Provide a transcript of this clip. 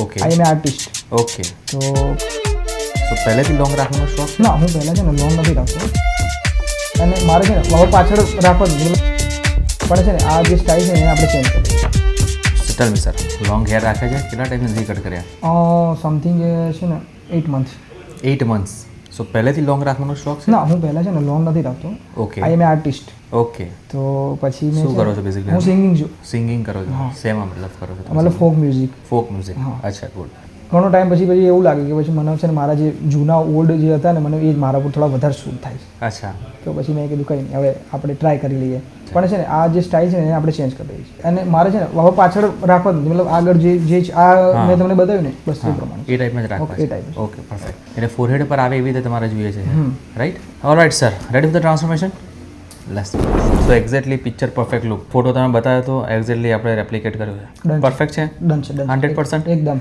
Okay I am artist. Okay તો તો પહેલેથી લોંગ રાખવાનો શોખ છે? ના, હું પહેલાં છે ને લોંગ નથી રાખતો, અને મારે છે ને હવે પાછળ રાખવા જ પણ છે ને આ જે સ્ટાઇલ છે ને એને આપણે ચેન્જ કરીએ. ટેલ મી સર, લોંગ હેર રાખે છે, કેટલા ટાઈમ નથી કટ કર્યા? સમથિંગ છે ને 8 મંથ. 8 મંથ્સ. સો પહેલેથી લોંગ રાખવાનો શોખ છે? ના, હું પહેલાં છે ને લોંગ નથી રાખતો, okay I am artist. Okay. તો પછી મેં શું છે કરો છો ને, બેઝિકલી? હું સિંગિંગ છું, સિંગિંગ કરો છો? હા. શેમાં મતલબ કરો છો તમે? મતલબ ફોક મ્યુઝિક. Folk music. હા. અચ્છા, ગુડ. ઘણો ટાઈમ પછી એવું લાગે કે પછી મને છે ને મારા જે જૂના ઓલ્ડ જે હતા ને, મને એ જ મારા પર થોડા વધારે શૂટ થાય છે. અચ્છા. તો પછી મેં કીધું કંઈ નહીં, હવે આપણે ટ્રાય કરી લઈએ. પણ છે ને આ જે સ્ટાઇલ છે ને એને આપણે ચેન્જ કરી દઈએ છીએ, અને મારે છે ને હવે પાછળ રાખવા જ નથી, મતલબ આગળ જે આ મેં તમને બતાવ્યું ને બસ એ પ્રમાણે. એ ટાઈપમાં જ રાખવા ઓકે, એ છે. ટાઈપ. Okay, perfect. એટલે ફોરહેડ પર આવે એવી રીતે તમારે જોઈએ છે, right? Alright sir, ready for the transformation? Let's so exactly picture perfect look. Photo તમે બતાવ્યો તો એક્ઝેક્ટલી આપણે રેપ્લિકેટ કર્યો છે. Done. પરફેક્ટ છે? ડન છે, ડન. 100%? એકદમ.